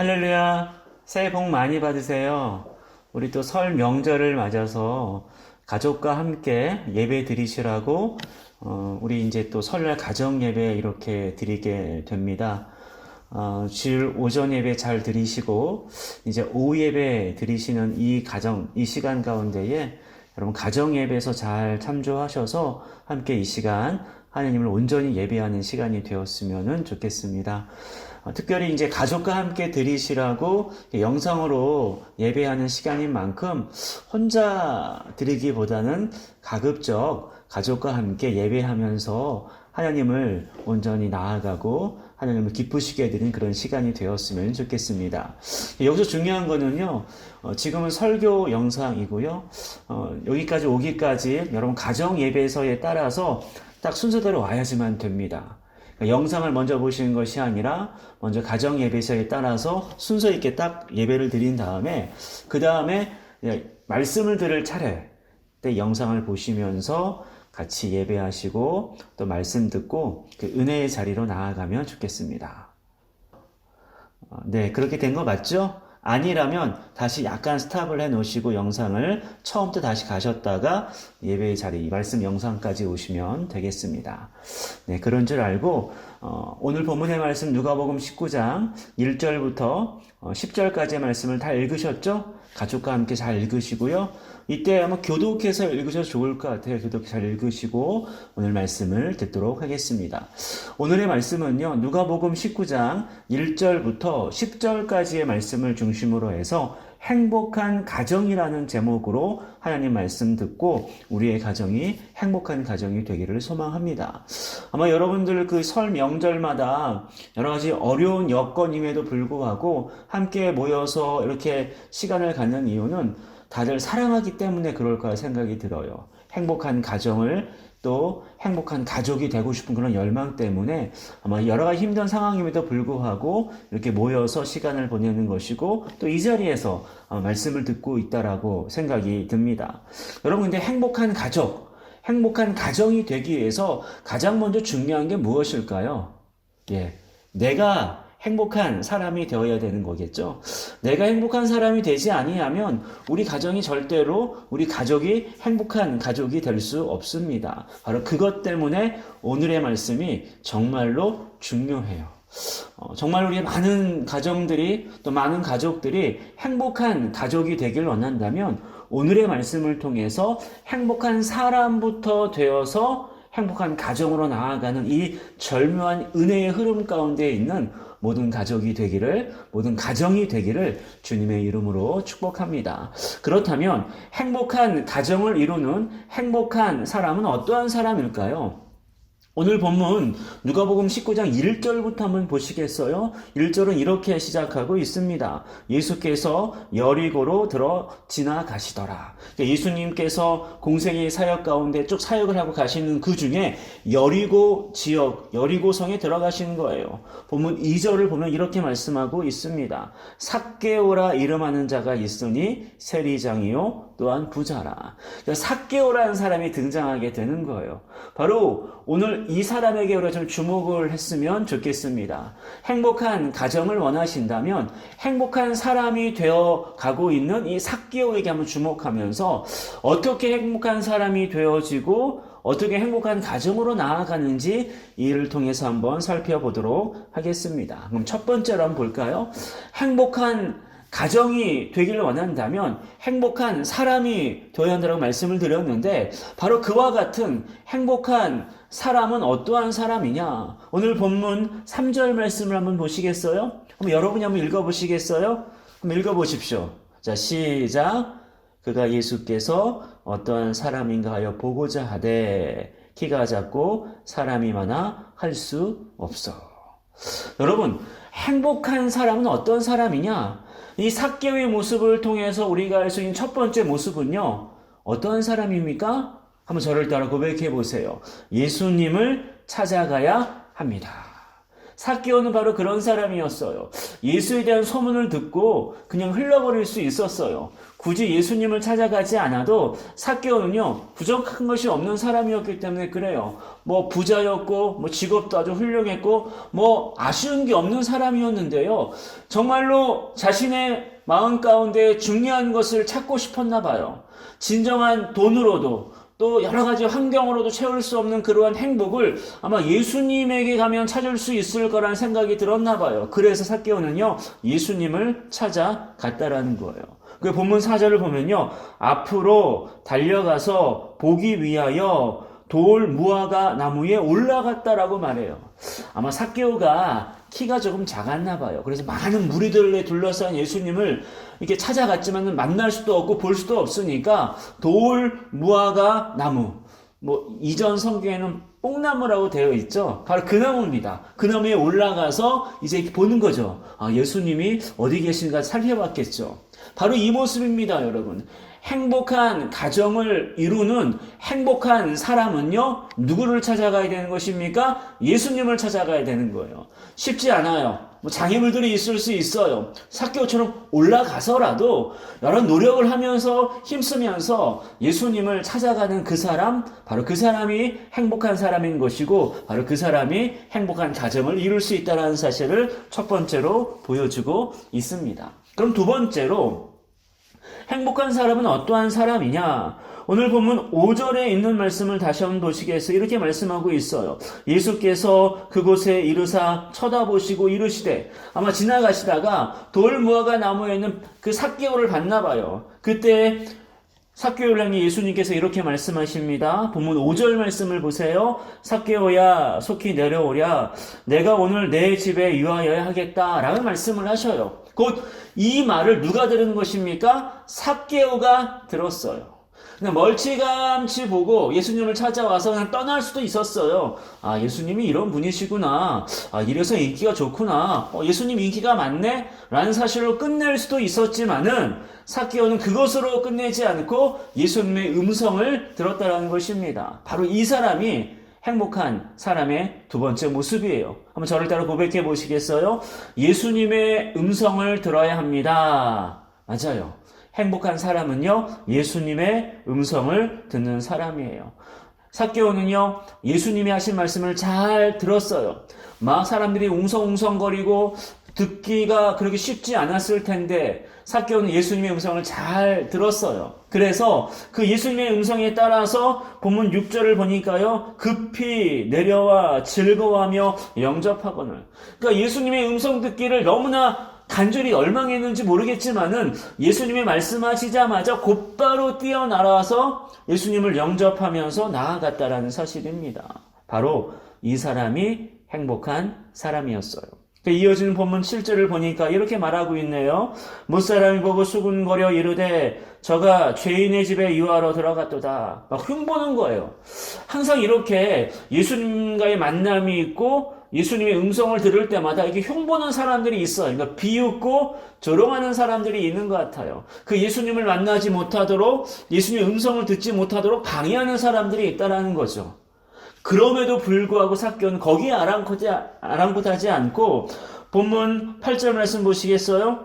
할렐루야. 새해 복 많이 받으세요. 우리 또 설 명절을 맞아서 가족과 함께 예배 드리시라고 우리 이제 또 설날 가정 예배 이렇게 드리게 됩니다. 주일 오전 예배 잘 드리시고 이제 오후 예배 드리시는 이 시간 가운데에 여러분 가정 예배에서 잘 참조하셔서 함께 이 시간 하나님을 온전히 예배하는 시간이 되었으면 좋겠습니다. 특별히 이제 가족과 함께 드리시라고 영상으로 예배하는 시간인 만큼 혼자 드리기보다는 가급적 가족과 함께 예배하면서 하나님을 온전히 나아가고 하나님을 기쁘시게 해드리는 그런 시간이 되었으면 좋겠습니다. 여기서 중요한 거는요, 지금은 설교 영상이고요, 여기까지 오기까지 여러분 가정 예배서에 따라서 딱 순서대로 와야지만 됩니다. 영상을 먼저 보시는 것이 아니라 먼저 가정 예배서에 따라서 순서 있게 딱 예배를 드린 다음에 그 다음에 말씀을 들을 차례 때 영상을 보시면서 같이 예배하시고 또 말씀 듣고 그 은혜의 자리로 나아가면 좋겠습니다. 네, 그렇게 된 거 맞죠? 아니라면 다시 약간 스탑을 해 놓으시고 영상을 처음부터 다시 가셨다가 예배의 자리, 말씀 영상까지 오시면 되겠습니다. 네, 그런 줄 알고 오늘 본문의 말씀 누가복음 19장 1절부터 10절까지의 말씀을 다 읽으셨죠? 가족과 함께 잘 읽으시고요. 이때 아마 교독해서 읽으셔도 좋을 것 같아요. 교독 잘 읽으시고 오늘 말씀을 듣도록 하겠습니다. 오늘의 말씀은요, 누가복음 19장 1절부터 10절까지의 말씀을 중심으로 해서 행복한 가정이라는 제목으로 하나님 말씀 듣고 우리의 가정이 행복한 가정이 되기를 소망합니다. 아마 여러분들 그 설 명절마다 여러 가지 어려운 여건임에도 불구하고 함께 모여서 이렇게 시간을 갖는 이유는 다들 사랑하기 때문에 그럴까 생각이 들어요. 행복한 가정을 또 행복한 가족이 되고 싶은 그런 열망 때문에 아마 여러 가지 힘든 상황임에도 불구하고 이렇게 모여서 시간을 보내는 것이고 또 이 자리에서 말씀을 듣고 있다라고 생각이 듭니다. 여러분, 근데 행복한 가정이 되기 위해서 가장 먼저 중요한 게 무엇일까요? 예, 내가 행복한 사람이 되어야 되는 거겠죠. 내가 행복한 사람이 되지 아니하면 우리 가정이 절대로 우리 가족이 행복한 가족이 될 수 없습니다. 바로 그것 때문에 오늘의 말씀이 정말로 중요해요. 정말 우리의 많은 가정들이 또 많은 가족들이 행복한 가족이 되길 원한다면 오늘의 말씀을 통해서 행복한 사람부터 되어서 행복한 가정으로 나아가는 이 절묘한 은혜의 흐름 가운데 있는 모든 가정이 되기를 주님의 이름으로 축복합니다. 그렇다면 행복한 가정을 이루는 행복한 사람은 어떠한 사람일까요? 오늘 본문 누가복음 19장 1절부터 한번 보시겠어요? 1절은 이렇게 시작하고 있습니다. 예수께서 여리고로 지나가시더라. 예수님께서 공생의 사역 가운데 쭉 사역을 하고 가시는 그 중에 여리고 지역, 여리고성에 들어가시는 거예요. 본문 2절을 보면 이렇게 말씀하고 있습니다. 삭개오라 이름하는 자가 있으니 세리장이요 또한 부자라. 삭개오라는 사람이 등장하게 되는 거예요. 바로 오늘 이 사람에게 우리가 좀 주목을 했으면 좋겠습니다. 행복한 가정을 원하신다면 행복한 사람이 되어 가고 있는 이 삭개오에게 한번 주목하면서 어떻게 행복한 사람이 되어지고 어떻게 행복한 가정으로 나아가는지 이를 통해서 한번 살펴보도록 하겠습니다. 그럼 첫 번째로 한번 볼까요? 행복한 가정이 되기를 원한다면 행복한 사람이 되어야 한다고 말씀을 드렸는데 바로 그와 같은 행복한 사람은 어떠한 사람이냐? 오늘 본문 3절 말씀을 한번 보시겠어요? 여러분이 한번 읽어보시겠어요? 한번 읽어보십시오. 자, 시작. 그가 예수께서 어떠한 사람인가 하여 보고자 하되 키가 작고 사람이 많아 할 수 없어. 여러분, 행복한 사람은 어떤 사람이냐? 이 삭개오의 모습을 통해서 우리가 알 수 있는 첫 번째 모습은요, 어떠한 사람입니까? 한번 저를 따라 고백해 보세요. 예수님을 찾아가야 합니다. 삭개오는 바로 그런 사람이었어요. 예수에 대한 소문을 듣고 그냥 흘러버릴 수 있었어요. 굳이 예수님을 찾아가지 않아도 삭개오는요, 부족한 것이 없는 사람이었기 때문에 그래요. 뭐 부자였고, 뭐 직업도 아주 훌륭했고, 뭐 아쉬운 게 없는 사람이었는데요. 정말로 자신의 마음 가운데 중요한 것을 찾고 싶었나 봐요. 진정한 돈으로도 또 여러 가지 환경으로도 채울 수 없는 그러한 행복을 아마 예수님에게 가면 찾을 수 있을 거란 생각이 들었나 봐요. 그래서 삭개오는요, 예수님을 찾아갔다라는 거예요. 그 본문 4절을 보면요, 앞으로 달려가서 보기 위하여 돌 무화과 나무에 올라갔다라고 말해요. 아마 삭개오가 키가 조금 작았나 봐요. 그래서 많은 무리들에 둘러싼 예수님을 이렇게 찾아갔지만 만날 수도 없고 볼 수도 없으니까 돌 무화과 나무, 뭐 이전 성경에는 뽕나무라고 되어 있죠. 바로 그 나무입니다. 그 나무에 올라가서 이제 보는 거죠. 아, 예수님이 어디 계신가 살펴봤겠죠. 바로 이 모습입니다, 여러분. 행복한 가정을 이루는 행복한 사람은요, 누구를 찾아가야 되는 것입니까? 예수님을 찾아가야 되는 거예요. 쉽지 않아요. 뭐 장애물들이 있을 수 있어요. 삭개오처럼 올라가서라도 여러 노력을 하면서 힘쓰면서 예수님을 찾아가는 그 사람, 바로 그 사람이 행복한 사람인 것이고, 바로 그 사람이 행복한 가정을 이룰 수 있다는 사실을 첫 번째로 보여주고 있습니다. 그럼 두 번째로, 행복한 사람은 어떠한 사람이냐? 오늘 본문 5절에 있는 말씀을 다시 한번 보시겠어요? 이렇게 말씀하고 있어요. 예수께서 그곳에 이르사 쳐다보시고 이르시되, 아마 지나가시다가 돌무화과 나무에 있는 그 삭개오를 봤나 봐요. 그때 삭개오를 향해 예수님께서 이렇게 말씀하십니다. 본문 5절 말씀을 보세요. 삭개오야 속히 내려오랴, 내가 오늘 내 집에 유하여야 하겠다 라는 말씀을 하셔요. 곧 이 말을 누가 들은 것입니까? 삭개오가 들었어요. 그냥 멀찌감치 보고 예수님을 찾아와서 그냥 떠날 수도 있었어요. 아, 예수님이 이런 분이시구나. 아, 이래서 인기가 좋구나. 예수님 인기가 많네? 라는 사실로 끝낼 수도 있었지만은 삭개오는 그것으로 끝내지 않고 예수님의 음성을 들었다는 것입니다. 바로 이 사람이 행복한 사람의 두 번째 모습이에요. 한번 저를 따라 고백해 보시겠어요? 예수님의 음성을 들어야 합니다. 맞아요. 행복한 사람은요, 예수님의 음성을 듣는 사람이에요. 삭개오는요, 예수님이 하신 말씀을 잘 들었어요. 막 사람들이 웅성웅성거리고 듣기가 그렇게 쉽지 않았을 텐데 삭개오는 예수님의 음성을 잘 들었어요. 그래서 그 예수님의 음성에 따라서 본문 6절을 보니까요, 급히 내려와 즐거워하며 영접하거늘. 그러니까 예수님의 음성 듣기를 너무나 간절히 열망했는지 모르겠지만은 예수님이 말씀하시자마자 곧바로 뛰어나와서 예수님을 영접하면서 나아갔다라는 사실입니다. 바로 이 사람이 행복한 사람이었어요. 이어지는 본문 7절을 보니까 이렇게 말하고 있네요. 못사람이 보고 수군거려 이르되 저가 죄인의 집에 유하러 들어갔도다. 막 흉보는 거예요. 항상 이렇게 예수님과의 만남이 있고 예수님의 음성을 들을 때마다 이게 흉보는 사람들이 있어요. 그러니까 비웃고 조롱하는 사람들이 있는 것 같아요. 그 예수님을 만나지 못하도록, 예수님의 음성을 듣지 못하도록 방해하는 사람들이 있다는 거죠. 그럼에도 불구하고 삭개오는 거기에 아랑곳하지 않고 본문 8절 말씀 보시겠어요?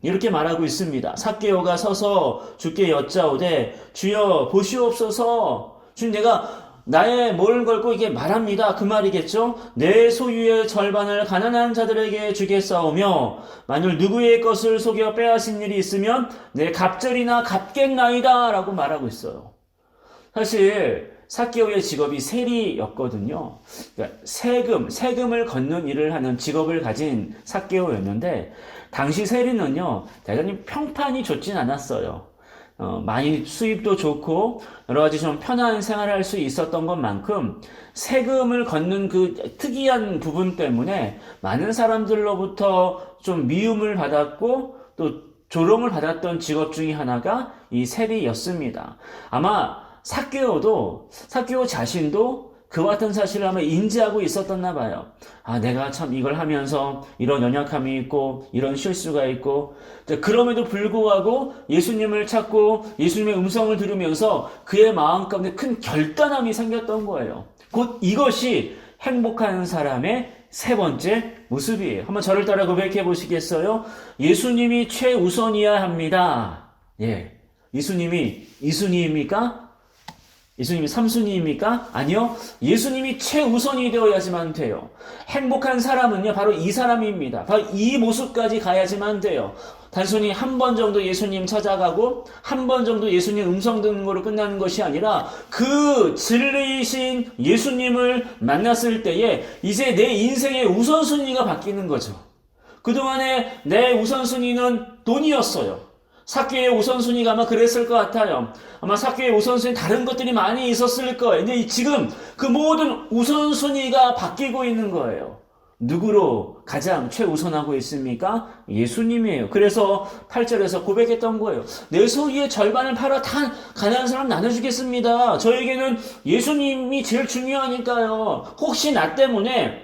이렇게 말하고 있습니다. 삭개오가 서서 주께 여짜오되 주여 보시옵소서. 주님, 내가 나의 몸을 걸고 이게 말합니다. 그 말이겠죠? 내 소유의 절반을 가난한 자들에게 주겠사오며 만일 누구의 것을 속여 빼앗은 일이 있으면 내 갑절이나 갚겠나이다 라고 말하고 있어요. 사실 삭개오의 직업이 세리였거든요. 그러니까 세금을 걷는 일을 하는 직업을 가진 삭개오였는데 당시 세리는요, 대단히 평판이 좋진 않았어요. 많이 수입도 좋고 여러 가지 좀 편한 생활을 할 수 있었던 것만큼 세금을 걷는 그 특이한 부분 때문에 많은 사람들로부터 좀 미움을 받았고 또 조롱을 받았던 직업 중에 하나가 이 세리였습니다. 아마 삭개오 자신도 그와 같은 사실을 아마 인지하고 있었었나 봐요. 아, 내가 참 이걸 하면서 이런 연약함이 있고 이런 실수가 있고 그럼에도 불구하고 예수님을 찾고 예수님의 음성을 들으면서 그의 마음 가운데 큰 결단함이 생겼던 거예요. 곧 이것이 행복한 사람의 세 번째 모습이에요. 한번 저를 따라 고백해 보시겠어요? 예수님이 최우선이어야 합니다. 예. 예수님이 2순위입니까? 예수님이 3순위입니까? 아니요. 예수님이 최우선이 되어야지만 돼요. 행복한 사람은요, 바로 이 사람입니다. 바로 이 모습까지 가야지만 돼요. 단순히 한 번 정도 예수님 찾아가고 한 번 정도 예수님 음성 듣는 거로 끝나는 것이 아니라 그 진리이신 예수님을 만났을 때에 이제 내 인생의 우선순위가 바뀌는 거죠. 그동안에 내 우선순위는 돈이었어요. 삭개의 우선순위가 아마 그랬을 것 같아요. 아마 삭개의 우선순위 다른 것들이 많이 있었을 거예요. 근데 지금 그 모든 우선순위가 바뀌고 있는 거예요. 누구로 가장 최우선하고 있습니까? 예수님이에요. 그래서 8절에서 고백했던 거예요. 내 소유의 절반을 팔아 다 가난한 사람 나눠주겠습니다. 저에게는 예수님이 제일 중요하니까요. 혹시 나 때문에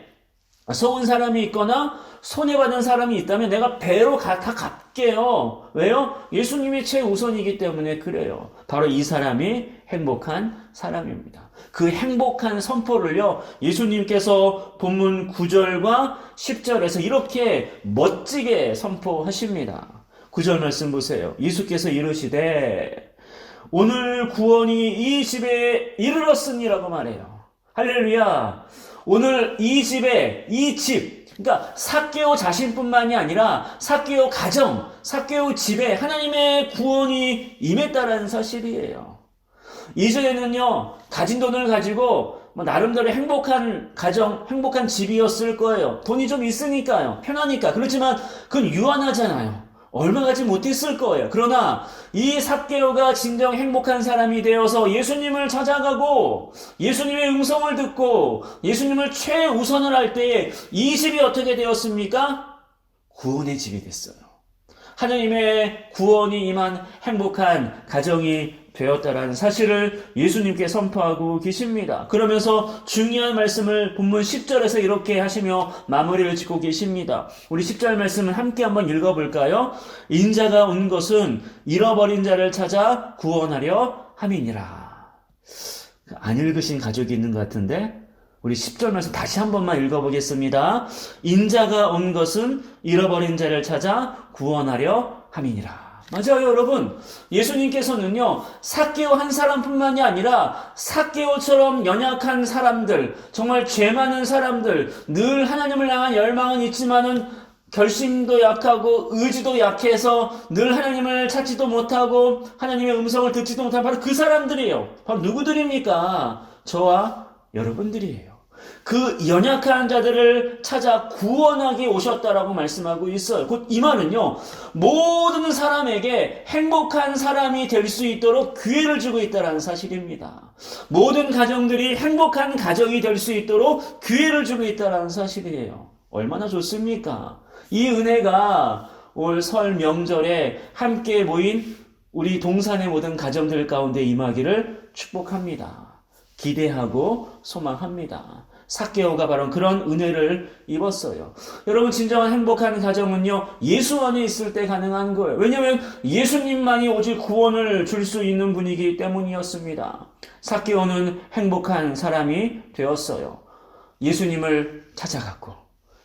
속은 사람이 있거나 손해받은 사람이 있다면 내가 배로 다 갚게요. 왜요? 예수님이 최우선이기 때문에 그래요. 바로 이 사람이 행복한 사람입니다. 그 행복한 선포를요, 예수님께서 본문 9절과 10절에서 이렇게 멋지게 선포하십니다. 9절 말씀 보세요. 예수께서 이르시되 오늘 구원이 이 집에 이르렀으니라고 말해요. 할렐루야. 오늘 이 집에, 이 집, 그러니까 삭개오 자신뿐만이 아니라 삭개오 가정, 삭개오 집에 하나님의 구원이 임했다라는 사실이에요. 이전에는요, 가진 돈을 가지고 나름대로 행복한 가정, 행복한 집이었을 거예요. 돈이 좀 있으니까요. 편하니까. 그렇지만 그건 유한하잖아요. 얼마 가지 못했을 거예요. 그러나 이 삭개오가 진정 행복한 사람이 되어서 예수님을 찾아가고 예수님의 음성을 듣고 예수님을 최우선을 할 때에 이 집이 어떻게 되었습니까? 구원의 집이 됐어요. 하나님의 구원이 임한 행복한 가정이 되었다라는 사실을 예수님께 선포하고 계십니다. 그러면서 중요한 말씀을 본문 10절에서 이렇게 하시며 마무리를 짓고 계십니다. 우리 10절 말씀을 함께 한번 읽어볼까요? 인자가 온 것은 잃어버린 자를 찾아 구원하려 함이니라. 안 읽으신 가족이 있는 것 같은데 우리 10절 말씀 다시 한 번만 읽어보겠습니다. 인자가 온 것은 잃어버린 자를 찾아 구원하려 함이니라. 맞아요, 여러분. 예수님께서는요, 삭개오 한 사람뿐만이 아니라 삭개오처럼 연약한 사람들, 정말 죄 많은 사람들, 늘 하나님을 향한 열망은 있지만은 결심도 약하고 의지도 약해서 늘 하나님을 찾지도 못하고 하나님의 음성을 듣지도 못하는 바로 그 사람들이에요. 바로 누구들입니까? 저와 여러분들이에요. 그 연약한 자들을 찾아 구원하기 오셨다라고 말씀하고 있어요. 곧 이 말은요, 모든 사람에게 행복한 사람이 될 수 있도록 기회를 주고 있다는 사실입니다. 모든 가정들이 행복한 가정이 될 수 있도록 기회를 주고 있다는 사실이에요. 얼마나 좋습니까? 이 은혜가 올 설 명절에 함께 모인 우리 동산의 모든 가정들 가운데 임하기를 축복합니다. 기대하고 소망합니다. 삭개오가 바로 그런 은혜를 입었어요. 여러분, 진정한 행복한 가정은요, 예수 안에 있을 때 가능한 거예요. 왜냐하면 예수님만이 오직 구원을 줄 수 있는 분이기 때문이었습니다. 삭개오는 행복한 사람이 되었어요. 예수님을 찾아갔고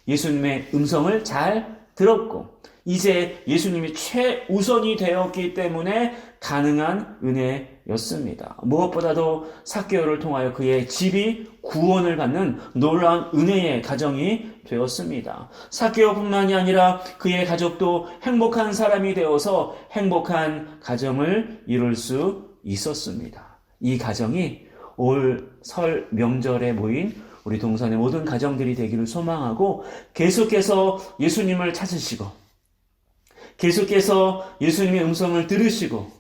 예수님의 음성을 잘 들었고 이제 예수님이 최우선이 되었기 때문에 가능한 은혜였습니다. 무엇보다도 삭개오를 통하여 그의 집이 구원을 받는 놀라운 은혜의 가정이 되었습니다. 삭개오뿐만이 아니라 그의 가족도 행복한 사람이 되어서 행복한 가정을 이룰 수 있었습니다. 이 가정이 올 설 명절에 모인 우리 동산의 모든 가정들이 되기를 소망하고 계속해서 예수님을 찾으시고 계속해서 예수님의 음성을 들으시고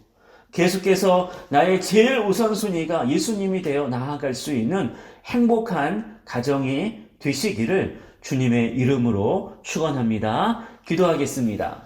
계속해서 나의 제일 우선순위가 예수님이 되어 나아갈 수 있는 행복한 가정이 되시기를 주님의 이름으로 축원합니다. 기도하겠습니다.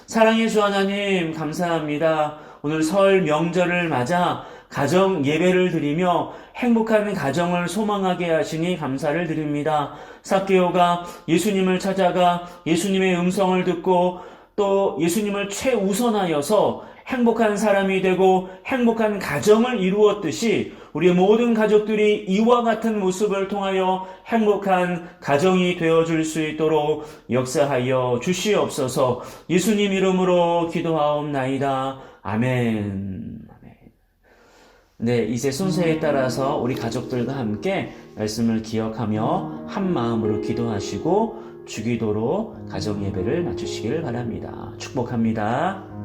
사랑의 주 하나님, 감사합니다. 오늘 설 명절을 맞아 가정 예배를 드리며 행복한 가정을 소망하게 하시니 감사를 드립니다. 삭개오가 예수님을 찾아가 예수님의 음성을 듣고 또 예수님을 최우선하여서 행복한 사람이 되고 행복한 가정을 이루었듯이 우리의 모든 가족들이 이와 같은 모습을 통하여 행복한 가정이 되어줄 수 있도록 역사하여 주시옵소서. 예수님 이름으로 기도하옵나이다. 아멘. 네, 이제 순서에 따라서 우리 가족들과 함께 말씀을 기억하며 한 마음으로 기도하시고 주기도로 가정 예배를 마치시길 바랍니다. 축복합니다.